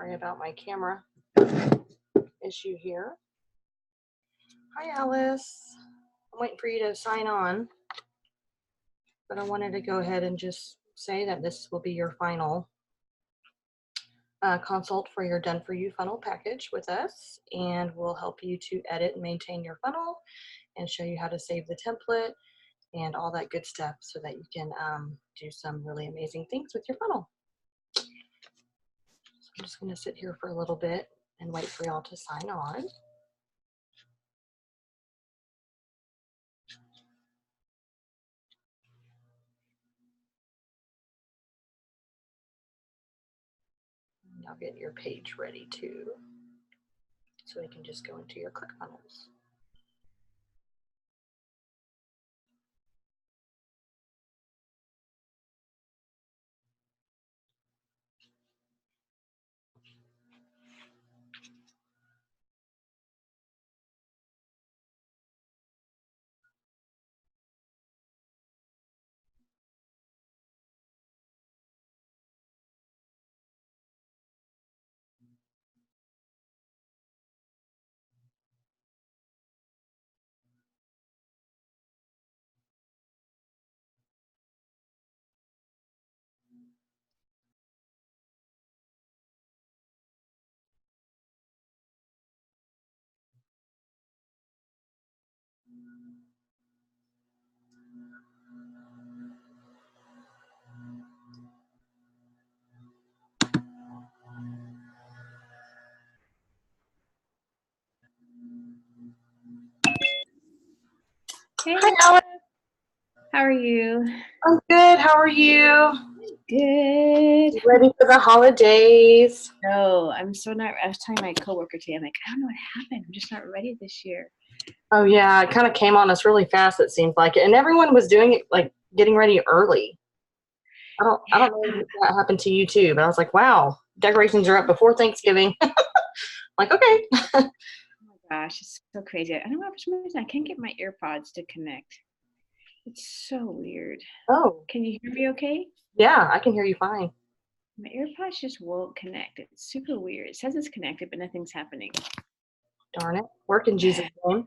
Sorry about my camera issue here. Hi, Alice. I'm waiting for you to sign on, but I wanted to go ahead and just say that this will be your final consult for your Done For You funnel package with us, and we'll help you to edit and maintain your funnel and show you how to save the template and all that good stuff so that you can do some really amazing things with your funnel. So I'm just going to sit here for a little bit and wait for y'all to sign on. Now get your page ready too, so we can just go into your ClickFunnels. Hey, Hi, Alex. how are you? I'm good. How are you? Good. Ready for the holidays? No, I'm so not. I was telling my coworker today, I'm like, I don't know what happened. I'm just not ready this year. Oh yeah, it kind of came on us really fast. It seemed like, and everyone was doing it like getting ready early. I don't know if that happened to you too, but I was like, wow, decorations are up before Thanksgiving. Like, okay. Oh my gosh, it's so crazy. I don't know, for some reason I can't get my AirPods to connect. It's so weird. Oh, Can you hear me okay? yeah, I can hear you fine. My AirPods just won't connect. It's super weird. It says it's connected, but nothing's happening. Darn it. Work in Jesus' name.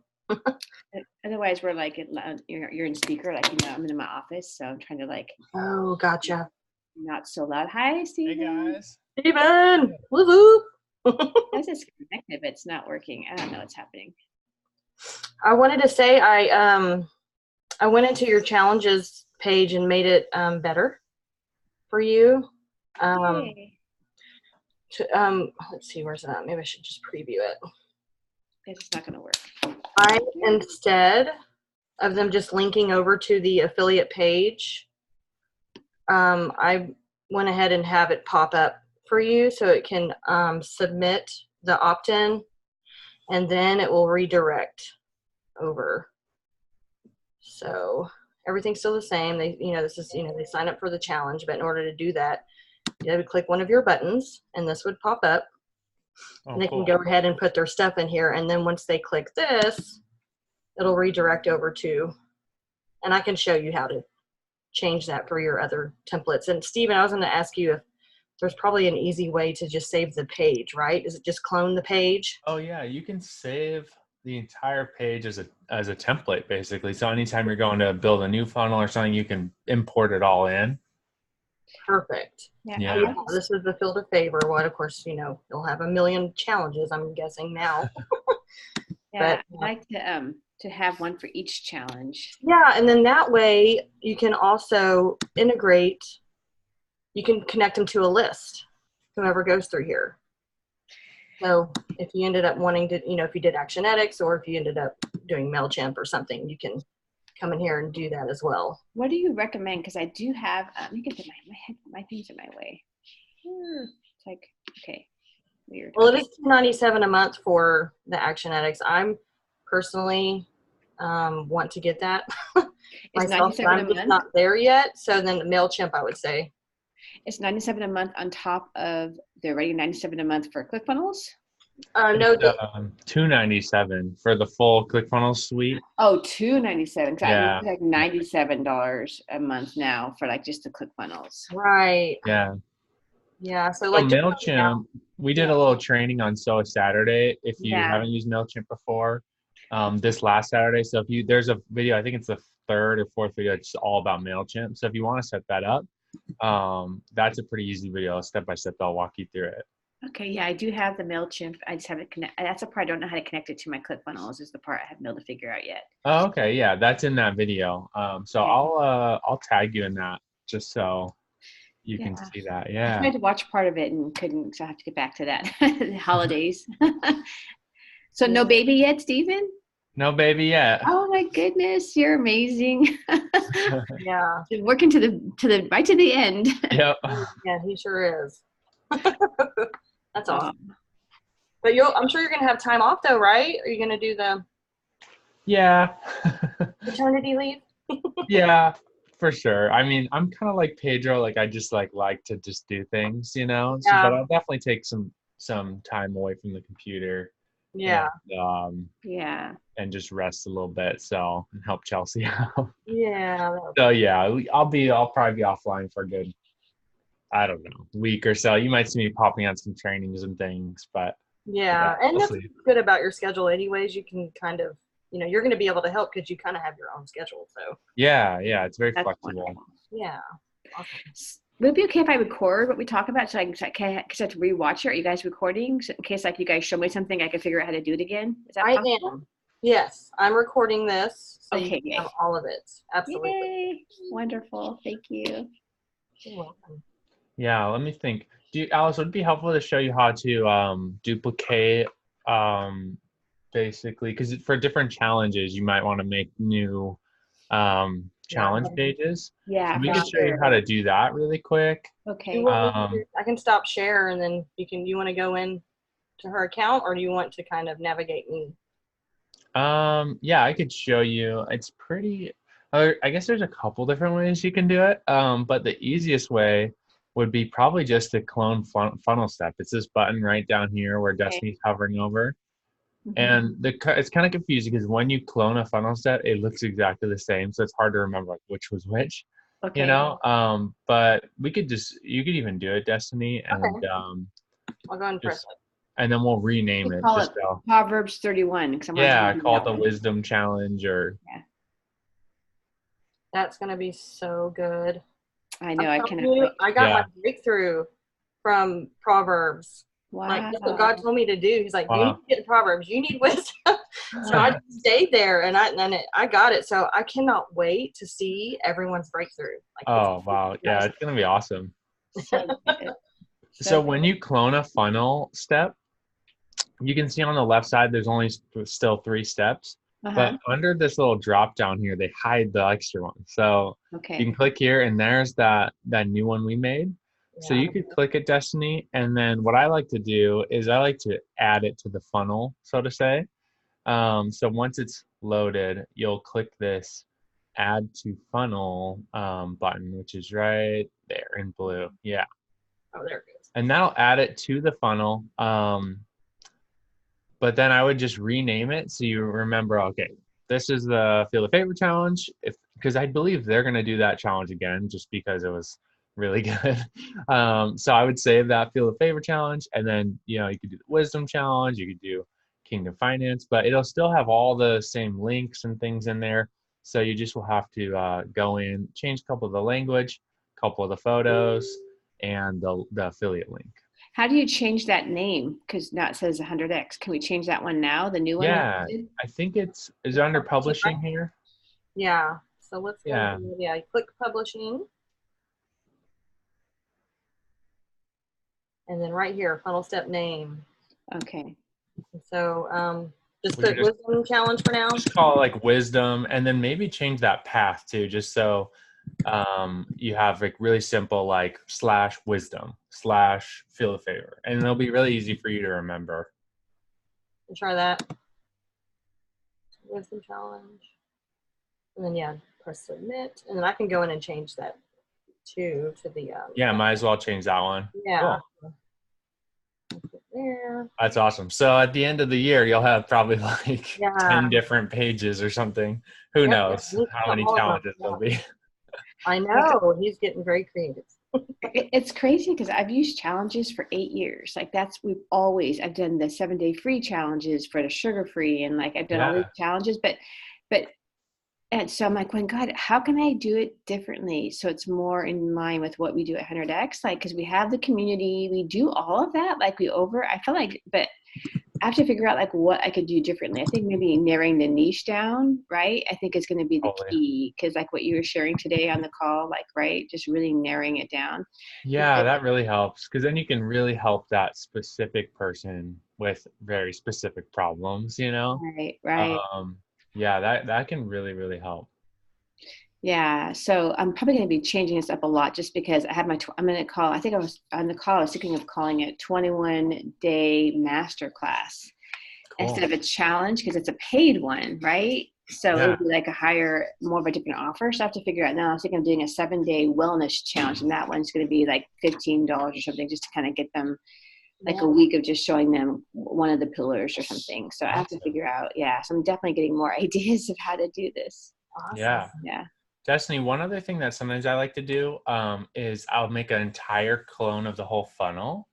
Otherwise, we're like, you're in speaker, like, I'm in my office, so I'm trying to like, Oh, gotcha. not so loud. Hi, Stephen. Hey guys. Steven! Woo-hoo! It says it's connected, but it's not working. I don't know what's happening. I wanted to say I went into your challenges page and made it better for you. Yay. Let's see, where's it at? Maybe I should just preview it. It's not going to work. Instead of them just linking over to the affiliate page, I went ahead and have it pop up for you so it can submit the opt-in, and then it will redirect over. So everything's still the same. They, this is, they sign up for the challenge, but in order to do that, you would click one of your buttons and this would pop up. And they can go ahead and put their stuff in here. And then once they click this, it'll redirect over to, and I can show you how to change that for your other templates. And Stephen, I was going to ask you if there's probably an easy way to just save the page, right? Is it just clone the page? Oh yeah, you can save the entire page as a template basically. So anytime you're going to build a new funnel or something, you can import it all in. Perfect. Yeah. This is the field of favor one. Of course, you'll have a million challenges, I'm guessing now. Yeah, but I'd like to have one for each challenge. Yeah, and then that way you can also integrate, you can connect them to a list, whoever goes through here. So if you ended up wanting to, if you did Actionetics or if you ended up doing MailChimp or something, you can come in here and do that as well. What do you recommend? Because I do have, let me get to my things in my way. It's like, okay, weird. Well, it is $297 a month for the Actionetics. I'm personally want to get that myself, but I'm just not there yet. So then the MailChimp, I would say. It's $97 a month on top of the already $97 a month for ClickFunnels? No, $297 for the full ClickFunnels suite. Oh, $297. Because yeah. I think it's like $97 a month now for like just the ClickFunnels. Right. Yeah. Yeah. So So like just let me know. MailChimp, we did Yeah. a little training on So Saturday. If you Yeah. haven't used MailChimp before, this last Saturday. So if you there's a video, I think it's the third or fourth video, it's all about MailChimp. So if you want to set that up, that's a pretty easy video, step by step. I'll walk you through it. Okay, yeah, I do have the MailChimp. I just haven't connect. That's the part I don't know how to connect it to my ClickFunnels. Is the part I haven't been able to figure out yet. Oh, okay, yeah, that's in that video. So Okay. I'll tag you in that just so you Yeah, can see that. I Yeah. tried to watch part of it and couldn't, so I have to get back to that. The holidays. So Yeah. no baby yet, Stephen? No baby yet. Oh my goodness, you're amazing. Yeah. Working to the right to the end. Yep. Yeah, he sure is. That's awesome. Um, But I'm sure you're gonna have time off though, right? Are you gonna do the Yeah. maternity leave? Yeah, for sure. I mean, I'm kind of like Pedro, like I just like to just do things, So, but Yeah. I'll definitely take some time away from the computer Yeah. yeah. and just rest a little bit, so and help Chelsea out. Yeah. So yeah, I'll probably be offline for a good, I don't know, week or so. You might see me popping on some trainings and things, but yeah, Yeah. And we'll that's see. good about your schedule anyways. You can kind of, you're gonna be able to help because you kind of have your own schedule. So Yeah, it's very That's flexible. wonderful. yeah. Awesome. Would it be okay if I record what we talk about so I have to rewatch it? Are you guys recording? So in case like you guys show me something, I can figure out how to do it again. Is that I possible? am. Yes. I'm recording this so you Okay, can yay. have all of it. Absolutely. Yay. Wonderful. Thank you. You're welcome. Yeah, let me think. Alice, would it be helpful to show you how to duplicate basically, because for different challenges you might want to make new challenge pages. Yeah, So we for could show you sure. how to do that really quick. You Okay. want me to, I can stop share and then you want to go in to her account, or do you want to kind of navigate me? Yeah, I could show you. It's pretty, I guess there's a couple different ways you can do it. But the easiest way would be probably just to clone funnel step. It's this button right down here where Destiny's hovering over. And it's kind of confusing because when you clone a funnel step, it looks exactly the same. So it's hard to remember like which was which, Okay. But you could even do it, Destiny, and Okay. I'll go and press it. and then we'll rename We'll it. call Just it so. Proverbs 31 because I'm Yeah, going to call it that the one. Wisdom Challenge or. Yeah. That's going to be so good. I know. I got my breakthrough from Proverbs. Wow. Like, that's what God told me to do. He's like, you need to get in Proverbs. You need wisdom. So I just stayed there and I got it. So I cannot wait to see everyone's breakthrough. Like, Oh, wow. Yeah, it's going to be awesome. So good. So when you clone a funnel step, you can see on the left side, there's only still 3 steps. But under this little drop down here, they hide the extra one. So you can click here and there's that new one we made. So you could click it, Destiny. And then what I like to do is I like to add it to the funnel, so to say. So once it's loaded, you'll click this add to funnel button, which is right there in blue. Yeah. Oh, there it goes. And that'll add it to the funnel. But then I would just rename it so you remember, okay, this is the Feel the Favor challenge. Because I believe they're going to do that challenge again just because it was really good. So I would save that Feel the Favor challenge. And then, you could do the Wisdom challenge. You could do Kingdom Finance. But it'll still have all the same links and things in there. So you just will have to go in, change a couple of the language, a couple of the photos, and the affiliate link. How do you change that name? Because now it says 100X. Can we change that one now? The new one? Yeah, I think is it under publishing here? Yeah. So let's go. Yeah, click publishing. And then right here, funnel step name. Okay. So just put Wisdom challenge for now. Just call it like Wisdom, and then maybe change that path too, just so you have like really simple like /wisdom /feel the favor, and it'll be really easy for you to remember. Try that. Wisdom challenge. And then press submit. And then I can go in and change that too to the might as well change that one. Yeah. Cool. There. That's awesome. So at the end of the year, you'll have probably like 10 different pages or something. Who knows how many challenges there'll be. I know. He's getting very creative. It's crazy because I've used challenges for 8 years. Like I've done the 7-day free challenges for the sugar free, and like I've done all these Yeah, challenges, but and so I'm like going, God, how can I do it differently so it's more in line with what we do at 100X? Like, because we have the community, we do all of that. Like I feel like, but I have to figure out like what I could do differently. I think maybe narrowing the niche down, right? I think is going to be the totally. key, because like what you were sharing today on the call, like, right, just really narrowing it down. Yeah, that really helps because then you can really help that specific person with very specific problems, you know? Right, right. Um, yeah, that can really, really help. Yeah, so I'm probably going to be changing this up a lot just because I have I'm going to call, I think I was on the call, I was thinking of calling it 21-day masterclass instead Cool. of a challenge, because it's a paid one, right? So it Yeah. would be like more of a different offer. So I have to figure out now. I was thinking of doing a 7-day wellness challenge, and that one's going to be like $15 or something, just to kind of get them like Yeah. a week of just showing them one of the pillars or something. So I have to Awesome. figure out, yeah. So I'm definitely getting more ideas of how to do this. Awesome. Yeah. Yeah. Destiny, one other thing that sometimes I like to do is I'll make an entire clone of the whole funnel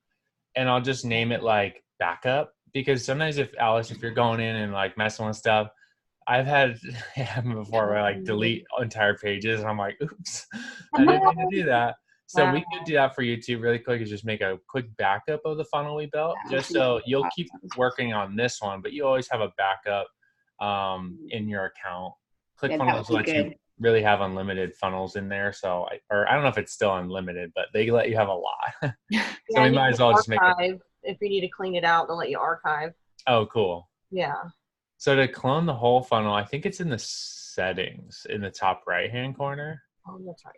and I'll just name it like backup because sometimes if you're going in and like messing with stuff, I've had it happen before where I like delete entire pages and I'm like, oops, I didn't mean to do that. So Wow. we could do that for you too really quick is just make a quick backup of the funnel we built just so you'll keep working on this one, but you always have a backup in your account. Yeah, that ClickFunnels would be let you good. really have unlimited funnels in there. So I don't know if it's still unlimited, but they let you have a lot. So Yeah, we and you might can as well just make it. archive if you need to clean it out. They'll let you archive. Oh, cool. Yeah. So to clone the whole funnel, I think it's in the settings in the top right hand corner. Oh, that's right.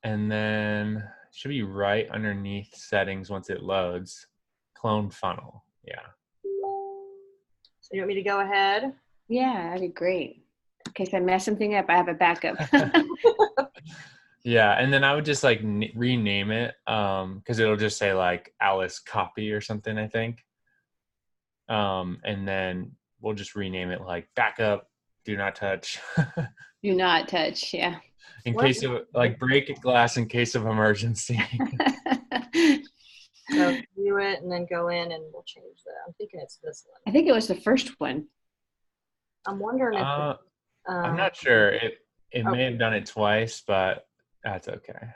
And then it should be right underneath settings once it loads. Clone funnel. Yeah. So you want me to go ahead? Yeah, that'd be great. In case I mess something up, I have a backup. Yeah. And then I would just like rename it because it'll just say like Alice copy or something, I think. And then we'll just rename it like backup, do not touch. Do not touch. Yeah. In What? case of like break glass in case of emergency. So view it and then go in and we'll change that. I'm thinking it's this one. I think it was the first one. I'm wondering if I'm not sure. It oh, may have done it twice, but that's okay. I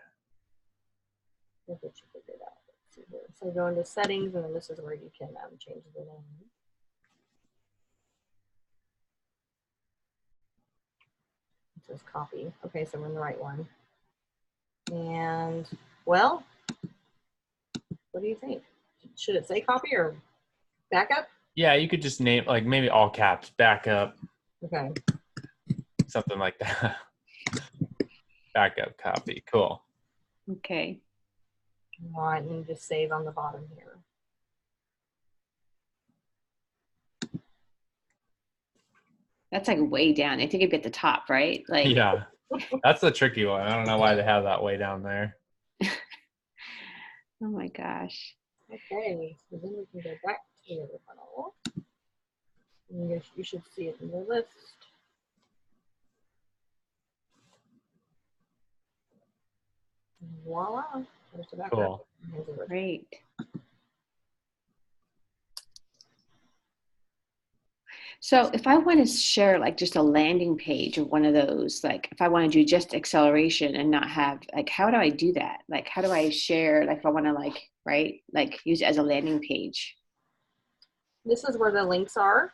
think it should figure it out. Let's see here. So go into settings and then this is where you can change the name. It says copy. Okay, so we're in the right one. And well, what do you think? Should it say copy or backup? Yeah, you could just name like maybe all caps, backup, Okay. something like that. Backup copy. Cool. Okay. All right, and then just save on the bottom here. That's like way down. I think it'd be at the top, right? Like, Yeah. That's the tricky one. I don't know why they have that way down there. oh my gosh. Okay, so then we can go back to the other funnel. And you should see it in the list. Voila. There's the backup. Cool. Great. So if I want to share like just a landing page of one of those, like if I want to do just acceleration and not have like, how do I do that? Like, how do I share, like if I want to like, right, like use it as a landing page? This is where the links are.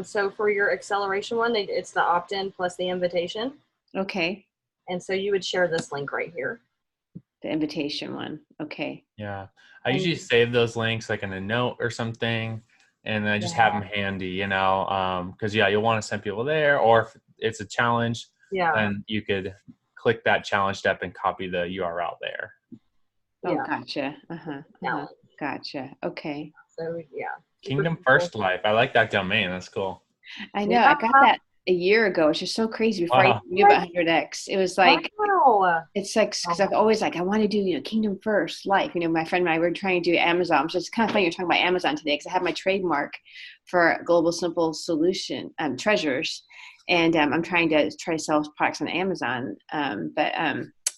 So for your acceleration one, it's the opt-in plus the invitation. Okay. And so you would share this link right here. The invitation one. Okay. Yeah. I usually save those links like in a note or something. And I just have them handy, you know, because you'll want to send people there, or if it's a challenge, then you could click that challenge step and copy the URL there. Oh, gotcha. Gotcha. Okay. So Kingdom First Life. I like that domain. That's cool. I know. I got that a year ago. It's just so crazy before I knew about 100X. It was like, it's like, because I've always like, I want to do, Kingdom First Life. My friend and I were trying to do Amazon. So it's kind of funny you're talking about Amazon today, because I have my trademark for Global Simple Solution Treasures. And I'm trying to sell products on Amazon.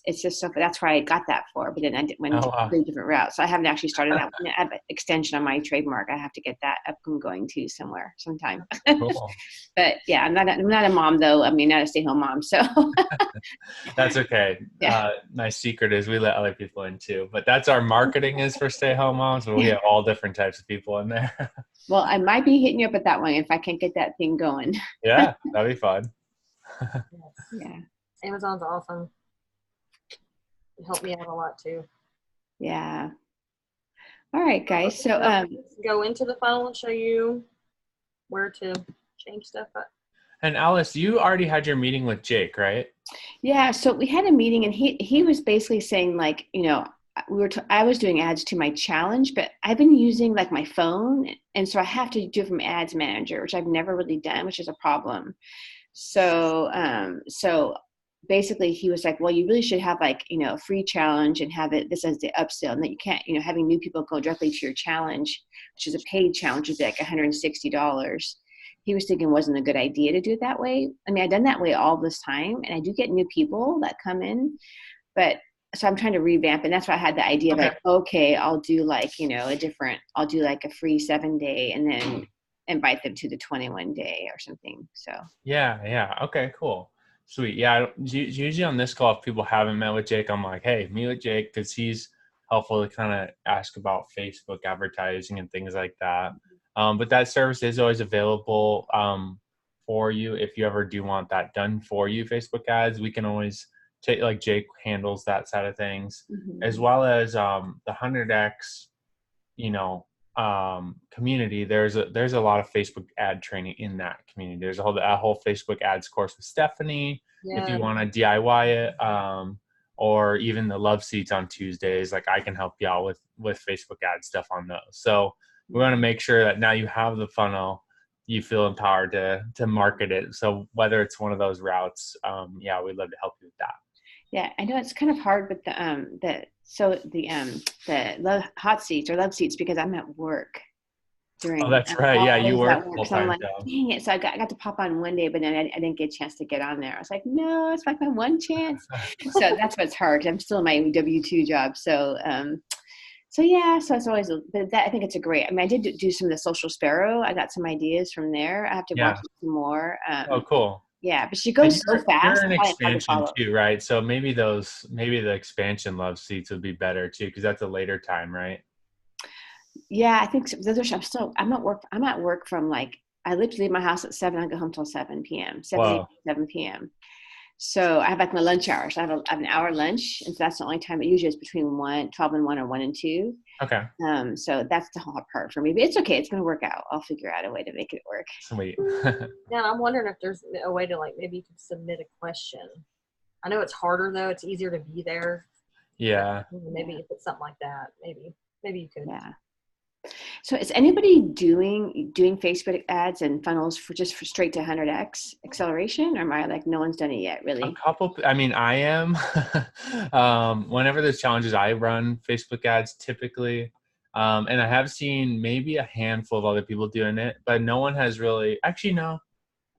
it's just so, that's where I got that for, but then I went Oh, to wow. a different route. So I haven't actually started that one. I have an extension on my trademark. I have to get that up and going too somewhere sometime. Cool. But yeah, I'm not a mom though. I mean, not a stay-home mom. So That's okay. yeah. My secret is we let other people in too, but that's our marketing is for stay-home moms, but we have all different types of people in there. Well, I might be hitting you up at that one if I can't get that thing going. Yeah, that'd be fun. Yes. Yeah. Amazon's awesome. It helped me out a lot too. Yeah. All right, guys. So Let's go into the funnel and show you where to change stuff up. And Alice, you already had your meeting with Jake, right? yeah, so we had a meeting and he was basically saying like, I was doing ads to my challenge, but I've been using like my phone, and so I have to do it from Ads Manager, which I've never really done, which is a problem. So basically he was like, well, you really should have like, a free challenge and have it this as the upsell, and that you can't, having new people go directly to your challenge, which is a paid challenge, would be like $160. He was thinking it wasn't a good idea to do it that way. I mean, I've done that way all this time, and I do get new people that come in, but so I'm trying to revamp, and that's why I had the idea of like, okay, I'll do like, I'll do like a free 7-day and then invite them to the 21-day or something. So Yeah. Okay, cool. Sweet. Yeah, usually on this call, if people haven't met with Jake, I'm like, hey, meet with Jake, because he's helpful to kind of ask about Facebook advertising and things like that. But that service is always available for you if you ever do want that done for you, Facebook ads. We can always take, like Jake handles that side of things, as well as the 100X, community. There's a lot of Facebook ad training in that community. There's a whole Facebook ads course with Stephanie, if you want to DIY it, or even the love seats on Tuesdays. Like, I can help you out with Facebook ad stuff on those. So we want to make sure that now you have the funnel, you feel empowered to market it. So whether it's one of those routes, we'd love to help you with that. Yeah, I know it's kind of hard with the hot seats or love seats, because I'm at work during. Oh, that's right. Yeah, you work full So I'm time. like, dang it. So I got to pop on one day, but then I didn't get a chance to get on there. I was like, no, it's like my one chance. So that's what's hard. I'm still in my W-2 job. So so it's always, but that, I think it's a great, I mean, I did do some of the Social Sparrow. I got some ideas from there. I have to watch some more. Oh, cool. Yeah, but she goes so fast. You're an expansion too, right? So maybe the expansion love seats would be better too, because that's a later time, right? Yeah, I think so. I'm at work from like, I literally leave my house at 7. I go home till 7 p.m. 7 p.m. So I have like my lunch hour. So I have an hour lunch, and so that's the only time. It usually is between 12 and 1 or 1 and 2. Okay. So that's the hard part for me, but it's okay. It's going to work out. I'll figure out a way to make it work. Sweet. Yeah, I'm wondering if there's a way to, like, maybe you could submit a question. I know it's harder though. It's easier to be there. Yeah. Maybe if it's something like that, maybe you could. Yeah. So is anybody doing Facebook ads and funnels for straight to 100X acceleration, or am I like, no one's done it yet, really? A couple. I mean, I am. Whenever there's challenges, I run Facebook ads typically, and I have seen maybe a handful of other people doing it, but no one has really. Actually, no.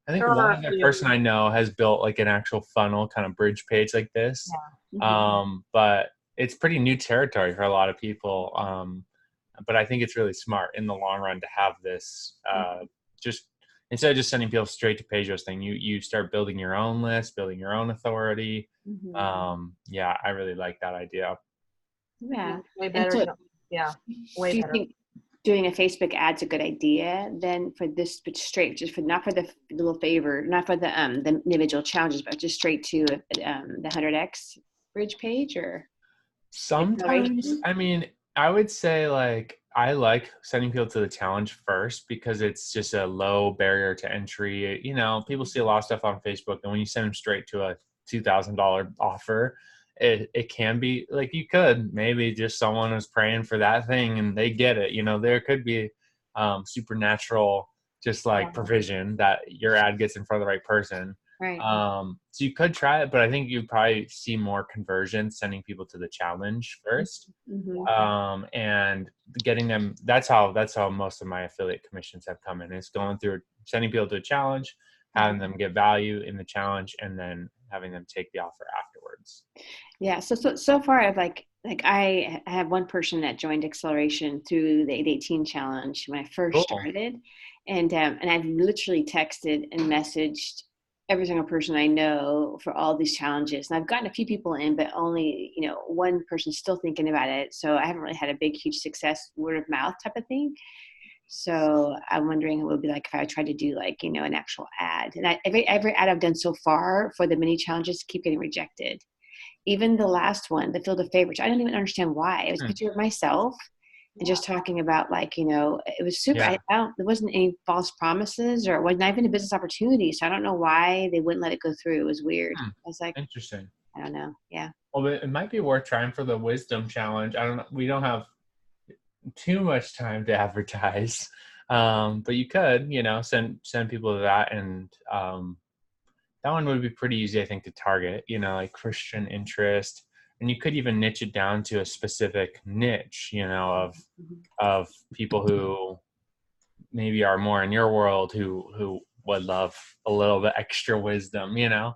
I think one other person I know has built like an actual funnel kind of bridge page like this. Yeah. But it's pretty new territory for a lot of people. But I think it's really smart in the long run to have this, just instead of just sending people straight to page hosting, you start building your own list, building your own authority. I really like that idea. Yeah. Way better. Way better. Think doing a Facebook ad's a good idea then for this, but straight, not for the little favor, not for the individual challenges, but just straight to the 100X bridge page? Or sometimes, I mean, I would say like I like sending people to the challenge first, because it's just a low barrier to entry. People see a lot of stuff on Facebook, and when you send them straight to a $2,000 offer, it can be like, you could maybe just someone is praying for that thing and they get it. There could be supernatural, just like provision that your ad gets in front of the right person. Right. So you could try it, but I think you'd probably see more conversion sending people to the challenge first. And getting them, that's how most of my affiliate commissions have come in. It's going through sending people to a challenge, having them get value in the challenge, and then having them take the offer afterwards. sense. Yeah. So far, I have one person that joined Acceleration through the 818 challenge when I first Cool. started, and I've literally texted and messaged every single person I know for all these challenges, and I've gotten a few people in, but only one person's still thinking about it. So I haven't really had a big, huge success, word of mouth type of thing. So I'm wondering what it would be like if I tried to do an actual ad. And every ad I've done so far for the mini challenges keep getting rejected. Even the last one, the Field of Favorites, I don't even understand why. It was a picture of myself and just talking about it was super. Yeah. There wasn't any false promises, or it was not even a business opportunity. So I don't know why they wouldn't let it go through. It was weird. I was like, Interesting. I don't know. Yeah. Well, it might be worth trying for the wisdom challenge. I don't know. We don't have too much time to advertise, but you could, send people to that, and that one would be pretty easy, I think, to target. Like Christian interest, and you could even niche it down to a specific niche, of people who maybe are more in your world who would love a little bit extra wisdom. Yeah.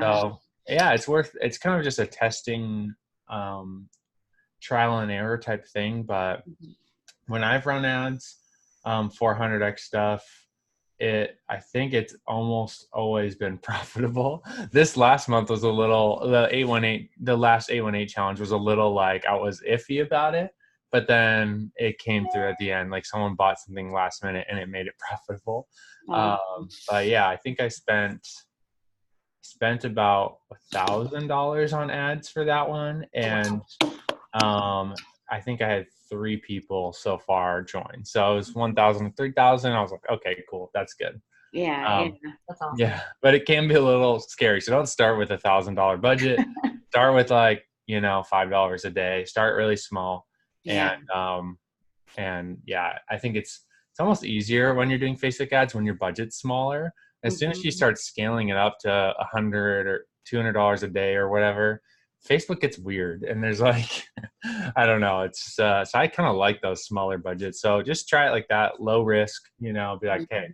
So yeah, it's kind of just a testing, trial and error type thing. But when I've run ads, 400x stuff, I think it's almost always been profitable. This last month was the last 818 challenge was a little like I was iffy about it, but then it came through at the end. Like someone bought something last minute and it made it profitable. But yeah, I think I spent about $1,000 on ads for that one, and I think I had 3 people so far join. So it was 1,000 to 3,000. I was like, okay, cool, that's good. Yeah. That's awesome. Yeah, but it can be a little scary. So don't start with $1,000 budget. Start with $5 a day. Start really small. Yeah. And yeah, I think it's almost easier when you're doing Facebook ads when your budget's smaller. As soon as you start scaling it up to $100 or $200 a day or whatever, Facebook gets weird, and there's I don't know. It's so I kind of like those smaller budgets. So just try it like that, low risk. Be like, hey,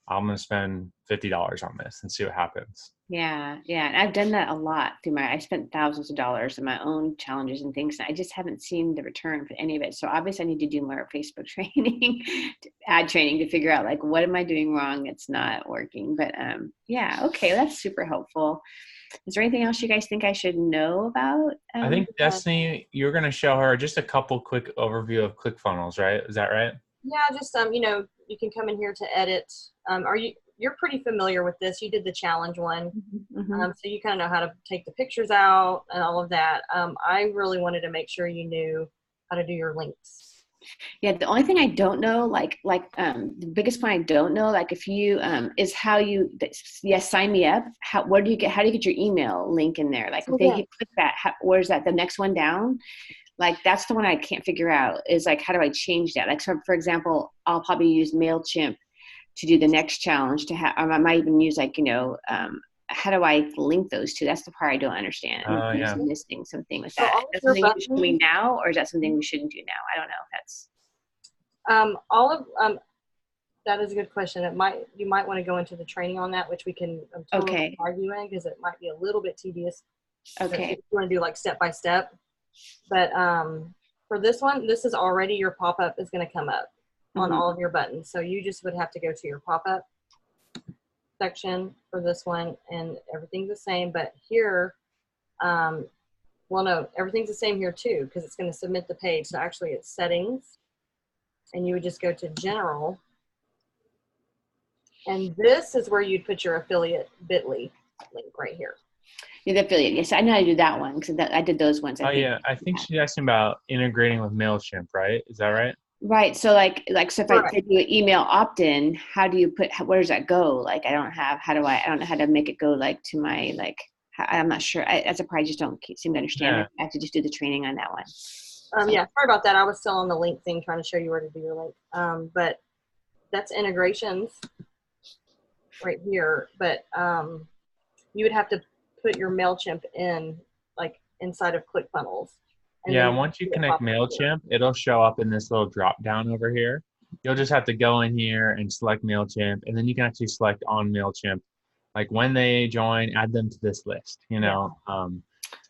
I'm gonna spend $50 on this and see what happens. Yeah. And I've done that a lot I spent thousands of dollars in my own challenges and things, and I just haven't seen the return for any of it. So obviously I need to do more Facebook training, ad training, to figure out what am I doing wrong? It's not working. But yeah, okay, that's super helpful. Is there anything else you guys think I should know about? I think Destiny, you're gonna show her just a couple quick overview of ClickFunnels, right? Is that right? Yeah, just you can come in here to edit. You're pretty familiar with this. You did the challenge one. So you kind of know how to take the pictures out and all of that. I really wanted to make sure you knew how to do your links. Yeah, the only thing I don't know, the biggest point I don't know, if you is how you sign me up. How do you get your email link in there? If they click that, where's that? The next one down? That's the one I can't figure out. Is how do I change that? So for example, I'll probably use MailChimp to do the next challenge I might even use how do I link those two? That's the part I don't understand. I'm missing something with that. Is that something you should do now, or is that something we shouldn't do now? I don't know if that's. That is a good question. You might want to go into the training on that, which we can totally argue in, because it might be a little bit tedious. Okay. If you want to do step by step, but for this one, this is already your pop-up is going to come up on all of your buttons. So you just would have to go to your pop-up section for this one, and everything's the same. But here, no, everything's the same here too, because it's going to submit the page. So actually it's settings, and you would just go to general. And this is where you'd put your affiliate bit.ly link right here. Yeah, the affiliate. Yes, I know how to do that one, because I did those ones. I think she's asking about integrating with MailChimp, right? Is that right? Right. So so if I do an email opt-in, how do you where does that go? I don't know how to make it go to my, I'm not sure. That's a part I just don't seem to understand. Yeah. I have to just do the training on that one. Yeah, sorry about that. I was still on the link thing trying to show you where to do your link. But that's integrations right here. But you would have to put your MailChimp in inside of ClickFunnels. Yeah, once you connect MailChimp, it'll show up in this little drop down over here. You'll just have to go in here and select MailChimp, and then you can actually select on MailChimp. When they join, add them to this list,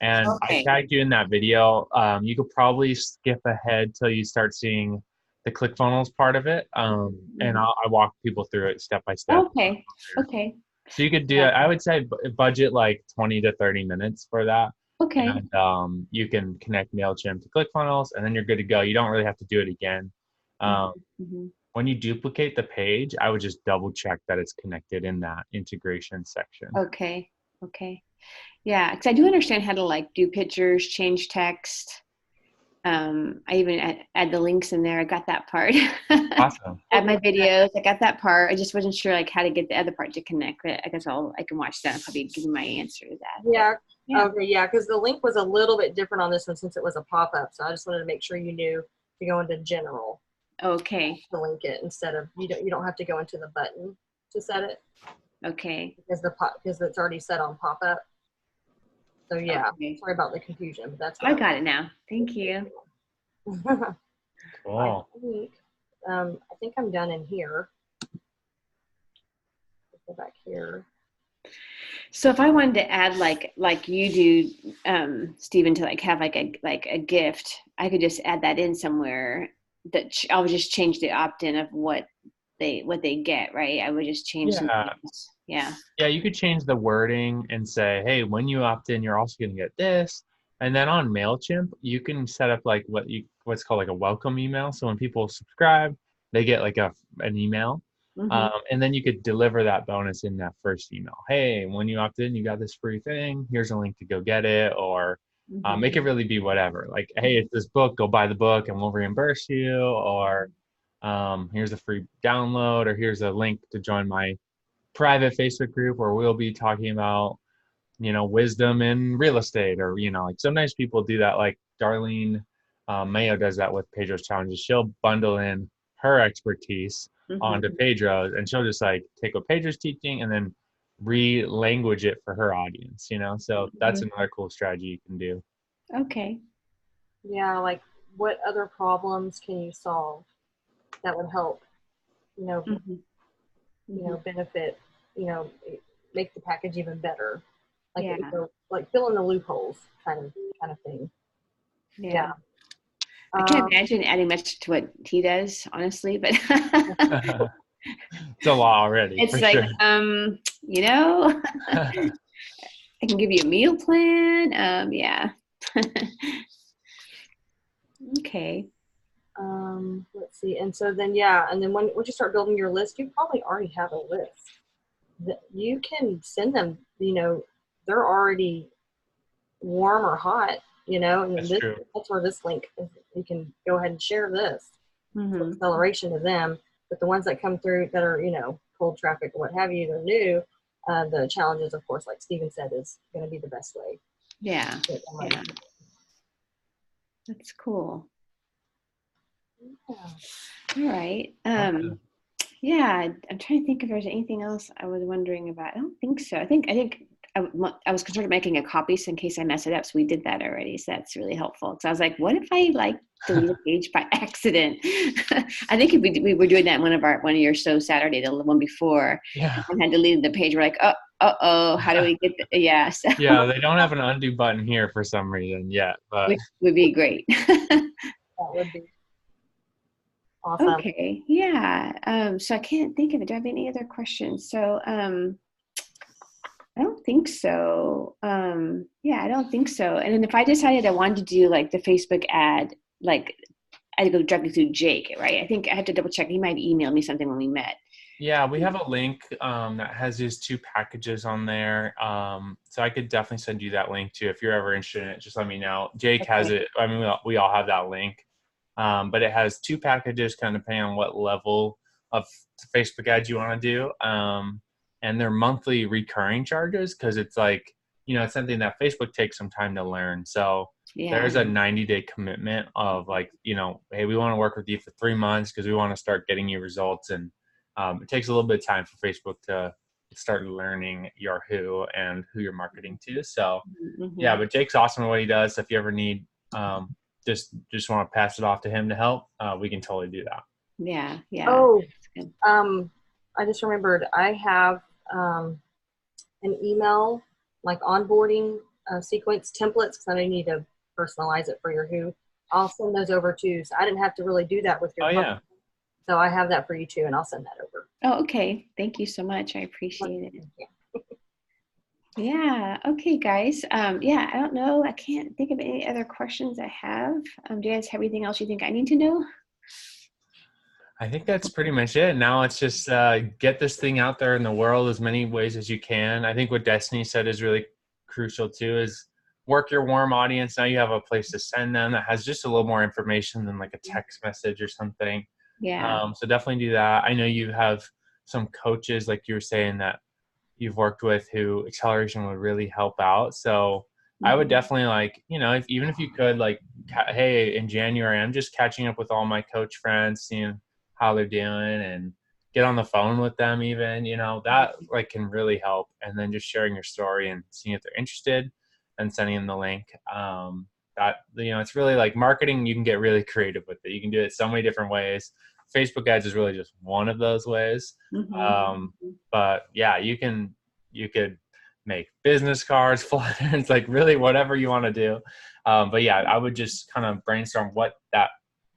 And I Okay. tagged you in that video. You could probably skip ahead till you start seeing the ClickFunnels part of it. And I walk people through it step by step. Okay. Okay. So you could do Yeah. it. I would say budget like 20 to 30 minutes for that. Okay. And you can connect MailChimp to ClickFunnels, and then you're good to go. You don't really have to do it again. Mm-hmm. When you duplicate the page, I would just double check that it's connected in that integration section. Okay. Okay. Yeah, because I do understand how to like do pictures, change text. I even add the links in there. I got that part. Awesome. Add my videos. I got that part. I just wasn't sure like how to get the other part to connect. But I guess I can watch that and probably give you my answer to that. Yeah. Yeah. Okay. Yeah. Because the link was a little bit different on this one since it was a pop up. So I just wanted to make sure you knew to go into general Okay. to link it instead of you don't have to go into the button to set it Okay. because it's already set on pop up. So yeah. Okay. Sorry about the confusion, but that's I got it now. Thank you. Cool. I think I'm done in here. Go back here. So if I wanted to add like you do, Stephen, to like have like a gift, I could just add that in somewhere. That I would just change the opt-in of what they get, right? I would just change some things. Yeah. Yeah, you could change the wording and say, hey, when you opt in, you're also going to get this. And then on MailChimp, you can set up like what's called like a welcome email. So when people subscribe, they get like an email. And then you could deliver that bonus in that first email. Hey, when you opt in, you got this free thing. Here's a link to go get it. Or it could really be whatever. Like, hey, it's this book, go buy the book and we'll reimburse you. Or here's a free download. Or here's a link to join my private Facebook group where we'll be talking about, wisdom in real estate. Or, like sometimes people do that. Like Darlene Mayo does that with Pedro's challenges. She'll bundle in her expertise onto Pedro's, and she'll just like take what Pedro's teaching and then re-language it for her audience, so that's another cool strategy you can do. Okay. Yeah, like what other problems can you solve that would help, benefit, make the package even better. Like, like fill in the loopholes kind of thing. Yeah. I can't imagine adding much to what he does, honestly, but it's a lot already. It's for like, sure. I can give you a meal plan. Yeah. Okay. Let's see. And so then, and then once you start building your list, you probably already have a list that you can send them, they're already warm or hot, and that's where this link is. You can go ahead and share this for acceleration to them. But the ones that come through that are, cold traffic or what have you, they're new. The challenges, of course, like Stephen said, is going to be the best way. Yeah. That's cool. Yeah. All right. Yeah, I'm trying to think if there's anything else I was wondering about. I don't think so. I think I was concerned making a copy in case I mess it up. So we did that already. So that's really helpful. So I was like, what if I delete a page by accident? I think if we were doing that in one of your show Saturday, the one before, and had deleted the page. We're like, oh, how do we get the, so. Yeah, they don't have an undo button here for some reason yet, but which would be great. That would be awesome. Okay. Yeah. So I can't think of it. Do I have any other questions? So, I don't think so. Yeah, I don't think so. And then if I decided I wanted to do like the Facebook ad, like I'd go directly through Jake, right? I think I have to double check. He might email me something when we met. Yeah, we have a link that has these 2 packages on there. So I could definitely send you that link too. If you're ever interested in it, just let me know. Jake has it. I mean, we all have that link. But it has 2 packages kind of depending on what level of Facebook ads you want to do. And they're monthly recurring charges because it's like, it's something that Facebook takes some time to learn. So there's a 90-day commitment of like, hey, we want to work with you for 3 months because we want to start getting you results. And it takes a little bit of time for Facebook to start learning your who and who you're marketing to. So yeah, but Jake's awesome at what he does. So if you ever need, just want to pass it off to him to help, we can totally do that. Yeah. Oh, I just remembered I have an email like onboarding sequence templates because I need to personalize it for your who. I'll send those over too. So I didn't have to really do that with your yeah. So I have that for you too, and I'll send that over. Oh, okay. Thank you so much. I appreciate it. Yeah. Okay, guys. Yeah, I don't know. I can't think of any other questions I have. Do you guys have anything else you think I need to know? I think that's pretty much it. Now it's just get this thing out there in the world as many ways as you can. I think what Destiny said is really crucial too, is work your warm audience. Now you have a place to send them that has just a little more information than like a text message or something. Yeah. So definitely do that. I know you have some coaches, like you were saying, that you've worked with who acceleration would really help out. So I would definitely, like, you know, even if you could, like, hey, in January, I'm just catching up with all my coach friends, seeing how they're doing, and get on the phone with them even, you know, that like can really help. And then just sharing your story and seeing if they're interested and sending them the link. That, you know, it's really like marketing. You can get really creative with it. You can do it so many different ways. Facebook ads is really just one of those ways. But yeah, you could make business cards, flyers, like really whatever you want to do. But yeah, I would just kind of brainstorm what that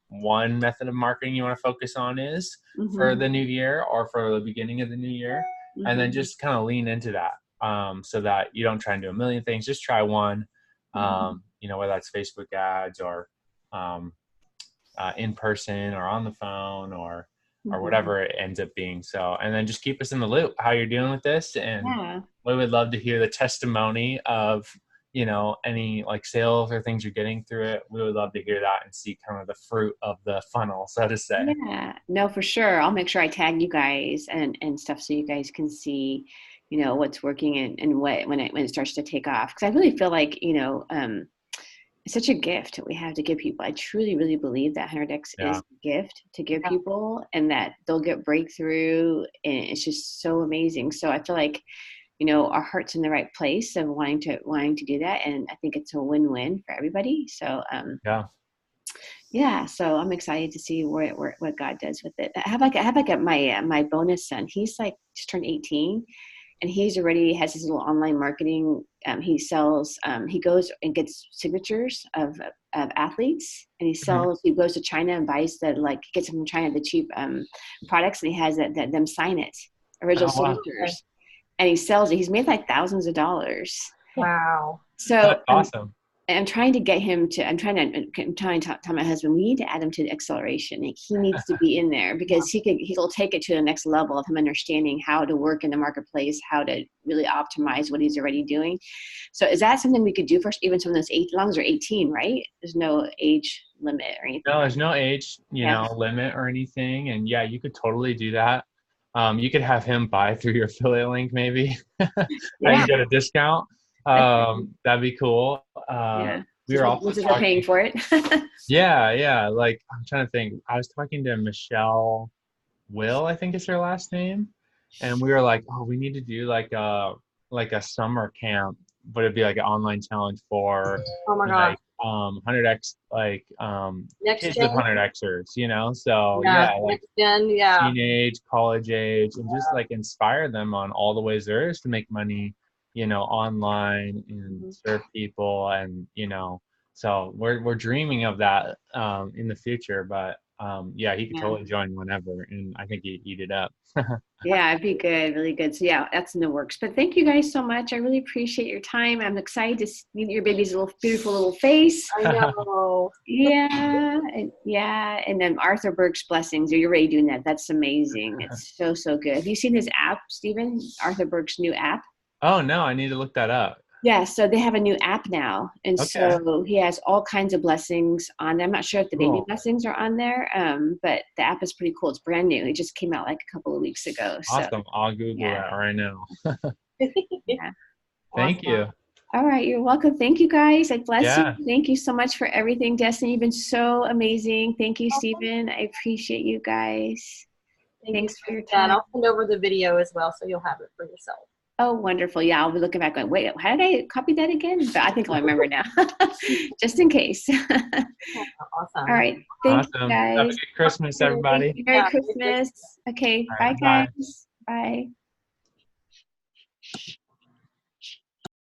one method of marketing you want to focus on is for the new year or for the beginning of the new year. And then just kind of lean into that, so that you don't try and do a million things. Just try one, you know, whether that's Facebook ads or in person or on the phone or whatever it ends up being. So, and then just keep us in the loop how you're doing with this. And we would love to hear the testimony of, you know, any like sales or things you're getting through it. We would love to hear that and see kind of the fruit of the funnel, so to say. Yeah, no, for sure. I'll make sure I tag you guys and stuff so you guys can see, you know, what's working and what, when it starts to take off. Cause I really feel like, you know, it's such a gift that we have to give people. I truly, really believe that 100X is a gift to give people, and that they'll get breakthrough, and it's just so amazing. So I feel like, you know, our heart's in the right place of wanting to do that, and I think it's a win-win for everybody. So so I'm excited to see what God does with it. I have my bonus son. He's like just turned 18. And he's already has his little online marketing. He sells. He goes and gets signatures of athletes, and he sells. He goes to China and buys gets them from China, the cheap products, and he has them sign it, original signatures, and he sells it. He's made like thousands of dollars. Wow! So that's awesome. I'm trying to get him to, I'm trying to tell my husband, we need to add him to the acceleration. Like, he needs to be in there because he'll take it to the next level of him understanding how to work in the marketplace, how to really optimize what he's already doing. So is that something we could do for even someone that's as long as they're 18, right? There's no age limit or anything. No, there's no age, you know, limit or anything. And yeah, you could totally do that. You could have him buy through your affiliate link, maybe. And get a discount. That'd be cool. We were also paying for it. yeah. Like, I'm trying to think. I was talking to Michelle Will, I think is her last name, and we were like, oh, we need to do like a summer camp, but it'd be like an online challenge for 100X, like kids of 100Xers, you know. So like teenage, college age, and just like inspire them on all the ways there is to make money, you know, online and serve people. And, you know, so we're dreaming of that in the future. But he could totally join whenever, and I think he'd eat it up. Yeah, it'd be good, really good. So yeah, that's in the works. But thank you guys so much. I really appreciate your time. I'm excited to see your baby's beautiful little face. I know. And then Arthur Burke's blessings. You're already doing that. That's amazing. It's so good. Have you seen his app, Stephen? Arthur Burke's new app? Oh no, I need to look that up. Yeah, so they have a new app now, and so he has all kinds of blessings on there. I'm not sure if the baby blessings are on there, but the app is pretty cool. It's brand new. It just came out like a couple of weeks ago. Awesome. So, I'll Google that right now. Thank you. All right, you're welcome. Thank you, guys. I bless you. Thank you so much for everything, Destiny. You've been so amazing. Thank you, Stephen. I appreciate you guys. Thanks for your time. I'll send over the video as well, so you'll have it for yourself. Oh, wonderful. Yeah, I'll be looking back going, wait, how did I copy that again? But I think I'll remember now, just in case. Awesome. All right. Thank you, guys. Have a good Christmas, everybody. Merry Christmas. Okay. Bye, guys. Bye.